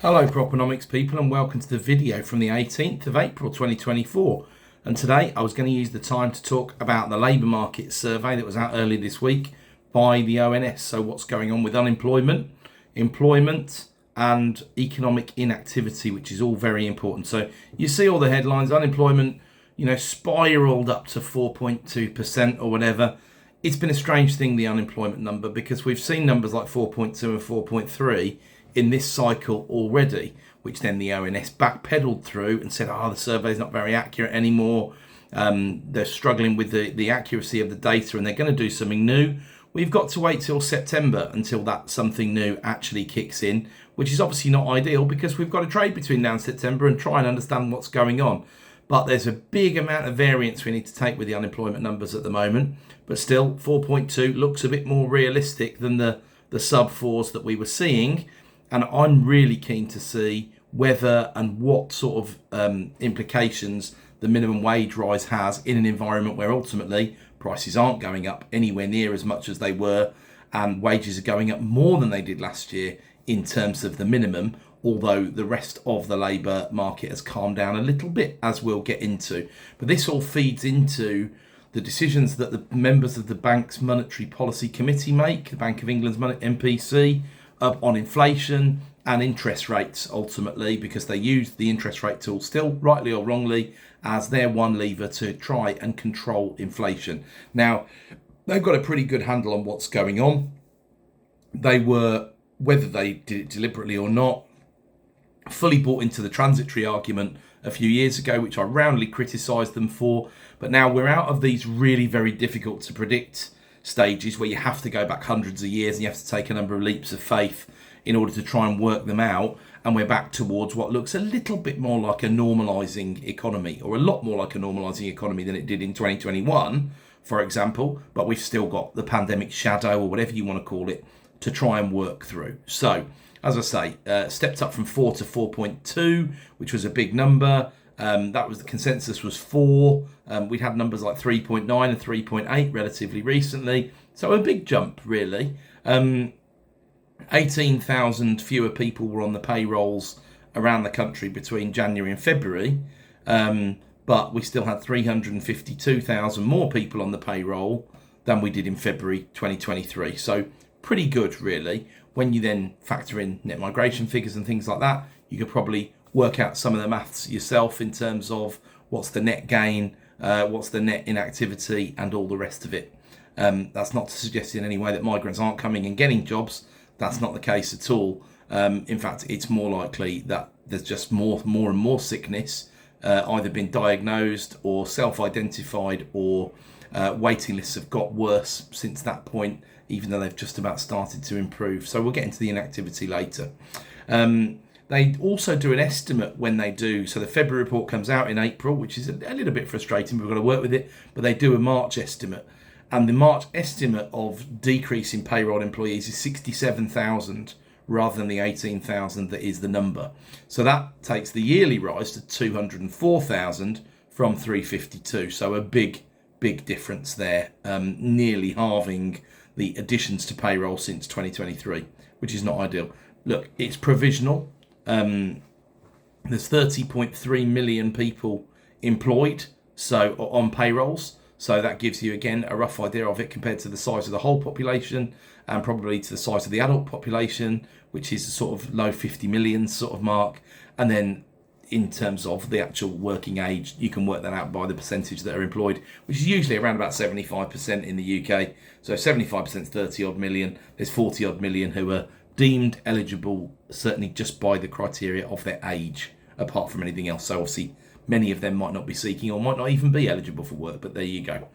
Hello Proponomics people, and welcome to the video from the 18th of April 2024. And today I was going to use the time to talk about the labour market survey that was out earlier this week by the ONS. So what's going on with unemployment, employment and economic inactivity, which is all very important. So you see all the headlines, unemployment, spiraled up to 4.2% or whatever. It's been a strange thing, the unemployment number, because we've seen numbers like 4.2 and 4.3 in this cycle already, which then the ONS backpedaled through and said, the survey's not very accurate anymore. They're struggling with the accuracy of the data and they're going to do something new. We've got to wait till September until that something new actually kicks in, which is obviously not ideal because we've got to trade between now and September and try and understand what's going on. But there's a big amount of variance we need to take with the unemployment numbers at the moment. But still, 4.2 looks a bit more realistic than the sub fours that we were seeing. And I'm really keen to see whether and what sort of implications the minimum wage rise has in an environment where ultimately prices aren't going up anywhere near as much as they were, and wages are going up more than they did last year in terms of the minimum, although the rest of the labour market has calmed down a little bit, as we'll get into. But this all feeds into the decisions that the members of the Bank's Monetary Policy Committee make, the Bank of England's MPC, on inflation and interest rates ultimately, because they use the interest rate tool still, rightly or wrongly, as their one lever to try and control inflation. Now, they've got a pretty good handle on what's going on. They were, whether they did it deliberately or not, fully bought into the transitory argument a few years ago, which I roundly criticised them for. But now we're out of these really very difficult to predict stages where you have to go back hundreds of years and you have to take a number of leaps of faith in order to try and work them out. And we're back towards what looks a little bit more like a normalising economy, or a lot more like a normalising economy than it did in 2021, for example. But we've still got the pandemic shadow, or whatever you want to call it, to try and work through. So, as I say, stepped up from 4 to 4.2, which was a big number. That was the consensus was 4. We'd had numbers like 3.9 and 3.8 relatively recently. So a big jump, really. 18,000 fewer people were on the payrolls around the country between January and February. But we still had 352,000 more people on the payroll than we did in February 2023. So pretty good, really. When you then factor in net migration figures and things like that, you could probably work out some of the maths yourself in terms of what's the net gain, what's the net inactivity, and all the rest of it. That's not to suggest in any way that migrants aren't coming and getting jobs. That's not the case at all. In fact, it's more likely that there's just more and more sickness, either been diagnosed or self-identified, or waiting lists have got worse since that point, even though they've just about started to improve. So we'll get into the inactivity later. They also do an estimate when they do. So the February report comes out in April, which is a little bit frustrating. We've got to work with it. But they do a March estimate. And the March estimate of decrease in payroll employees is 67,000 rather than the 18,000 that is the number. So that takes the yearly rise to 204,000 from 352. So a big difference there, nearly halving the additions to payroll since 2023, which is not ideal. Look, it's provisional. There's 30.3 million people employed, so on payrolls. So that gives you, again, a rough idea of it compared to the size of the whole population, and probably to the size of the adult population, which is a sort of low 50 million sort of mark. And then in terms of the actual working age, you can work that out by the percentage that are employed, which is usually around about 75% in the UK. So 75% is 30 odd million. There's 40 odd million who are deemed eligible, certainly just by the criteria of their age, apart from anything else. So obviously many of them might not be seeking or might not even be eligible for work, but there you go.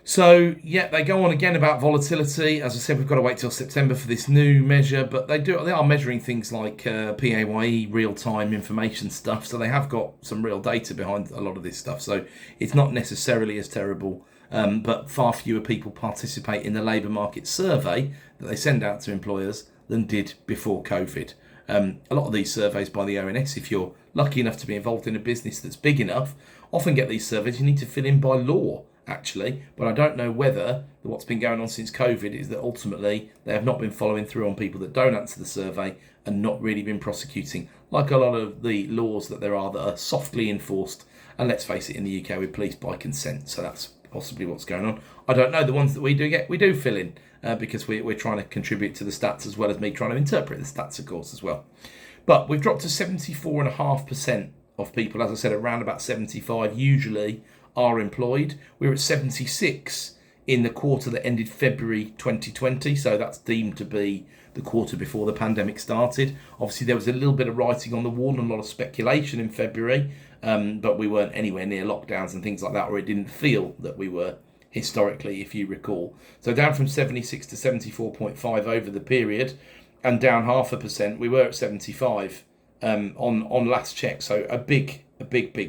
So yeah, they go on again about volatility. As I said, we've got to wait till September for this new measure, but they are measuring things like PAYE, real-time information stuff. So they have got some real data behind a lot of this stuff. So it's not necessarily as terrible, but far fewer people participate in the labour market survey that they send out to employers than did before COVID. A lot of these surveys by the ONS, if you're lucky enough to be involved in a business that's big enough, often get these surveys you need to fill in by law, actually, but I don't know whether what's been going on since COVID is that ultimately they have not been following through on people that don't answer the survey and not really been prosecuting, like a lot of the laws that there are that are softly enforced. And let's face it, in the UK, we're police by consent, so that's possibly what's going on. I don't know. The ones that we do get, we do fill in because we're trying to contribute to the stats as well as me trying to interpret the stats, of course, as well. But we've dropped to 74.5% of people, as I said, around about 75 usually are employed. We were at 76 in the quarter that ended February 2020, so that's deemed to be the quarter before the pandemic started. Obviously, there was a little bit of writing on the wall and a lot of speculation in February, but we weren't anywhere near lockdowns and things like that, or it didn't feel that we were historically, if you recall. So down from 76 to 74.5 over the period, and down 0.5%. We were at 75 on last check, so a big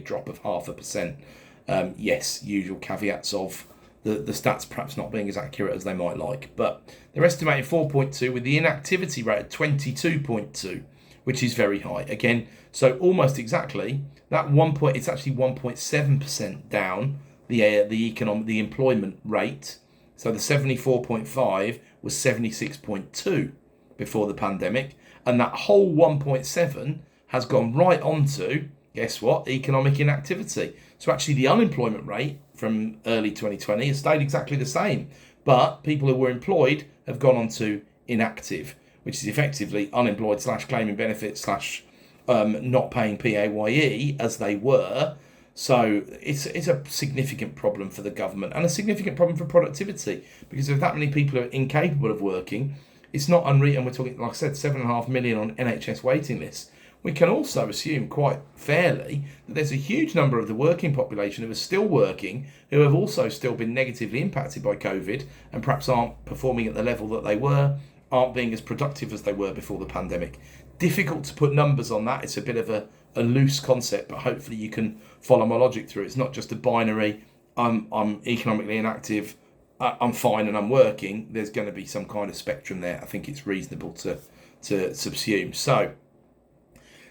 drop of 0.5%. Yes, usual caveats of the stats perhaps not being as accurate as they might like, but they're estimating 4.2 with the inactivity rate at 22.2, which is very high. Again, so almost exactly that 1 point. It's actually 1.7% down the employment rate. So the 74.5 was 76.2 before the pandemic, and that whole 1.7 has gone right onto, guess what, economic inactivity. So actually the unemployment rate from early 2020 has stayed exactly the same, but people who were employed have gone on to inactive, which is effectively unemployed / claiming benefits / not paying PAYE as they were. So it's a significant problem for the government and a significant problem for productivity, because if that many people are incapable of working, it's not unreal. And we're talking, like I said, 7.5 million on NHS waiting lists. We can also assume quite fairly that there's a huge number of the working population who are still working, who have also still been negatively impacted by COVID and perhaps aren't performing at the level that they were, aren't being as productive as they were before the pandemic. Difficult to put numbers on that. It's a bit of a loose concept, but hopefully you can follow my logic through. It's not just a binary, I'm economically inactive, I'm fine and I'm working. There's going to be some kind of spectrum there. I think it's reasonable to subsume. So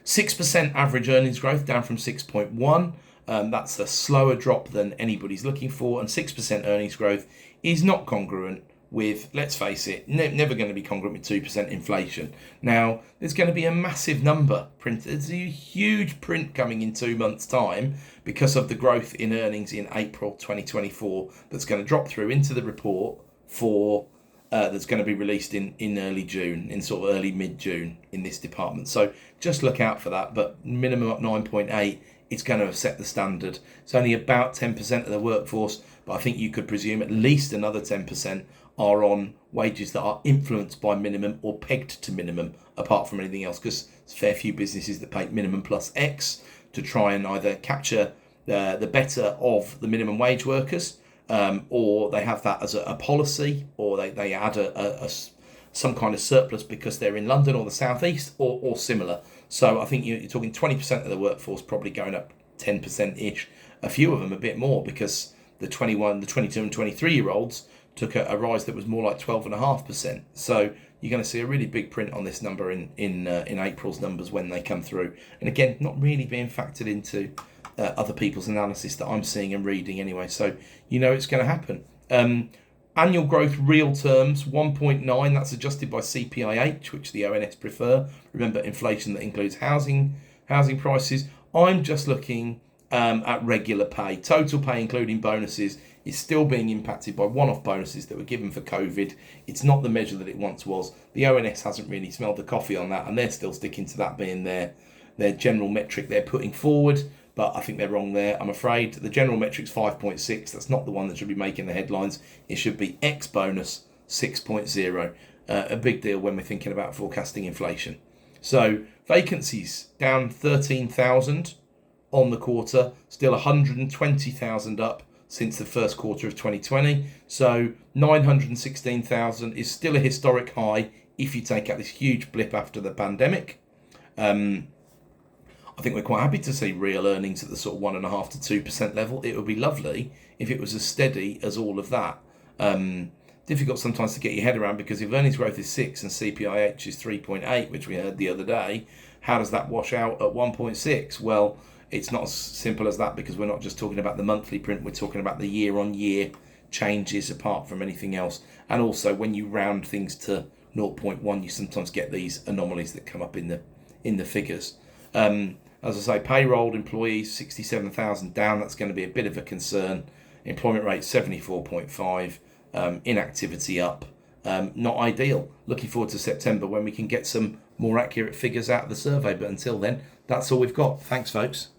6% average earnings growth, down from 6.1. That's a slower drop than anybody's looking for, and 6% earnings growth is not congruent with, let's face it, never going to be congruent with 2% inflation. Now, there's going to be a massive number print. There's a huge print coming in 2 months' time because of the growth in earnings in April 2024 that's going to drop through into the report for that's going to be released in early June, in sort of early mid-June in this department. So just look out for that, but minimum up 9.8, it's going to have set the standard. It's only about 10% of the workforce, but I think you could presume at least another 10% are on wages that are influenced by minimum or pegged to minimum, apart from anything else, because there's a fair few businesses that pay minimum plus X to try and either capture the better of the minimum wage workers, or they have that as a policy, or they add some kind of surplus because they're in London or the southeast or similar. So I think you're talking 20% of the workforce probably going up 10%-ish. A few of them a bit more, because the 21, the 22 and 23-year-olds took a rise that was more like 12.5%. So you're going to see a really big print on this number in April's numbers when they come through. And again, not really being factored into other people's analysis that I'm seeing and reading anyway. So you know it's going to happen. Annual growth, real terms, 1.9. That's adjusted by CPIH, which the ONS prefer. Remember, inflation that includes housing prices. I'm just looking at regular pay. Total pay, including bonuses, is still being impacted by one-off bonuses that were given for COVID. It's not the measure that it once was. The ONS hasn't really smelled the coffee on that, and they're still sticking to that being their general metric they're putting forward. But I think they're wrong there, I'm afraid. The general metric's 5.6. That's not the one that should be making the headlines. It should be X bonus 6.0. A big deal when we're thinking about forecasting inflation. So vacancies down 13,000 on the quarter, still 120,000 up since the first quarter of 2020. So 916,000 is still a historic high if you take out this huge blip after the pandemic. I think we're quite happy to see real earnings at the sort of 1.5% to 2% level. It would be lovely if it was as steady as all of that. Difficult sometimes to get your head around, because if earnings growth is 6 and CPIH is 3.8, which we heard the other day, how does that wash out at 1.6? Well, it's not as simple as that, because we're not just talking about the monthly print, we're talking about the year-on-year changes apart from anything else. And also, when you round things to 0.1, you sometimes get these anomalies that come up in the figures. As I say, payrolled employees 67,000 down. That's going to be a bit of a concern. Employment rate 74.5. Inactivity up. Not ideal. Looking forward to September when we can get some more accurate figures out of the survey. But until then, that's all we've got. Thanks, folks.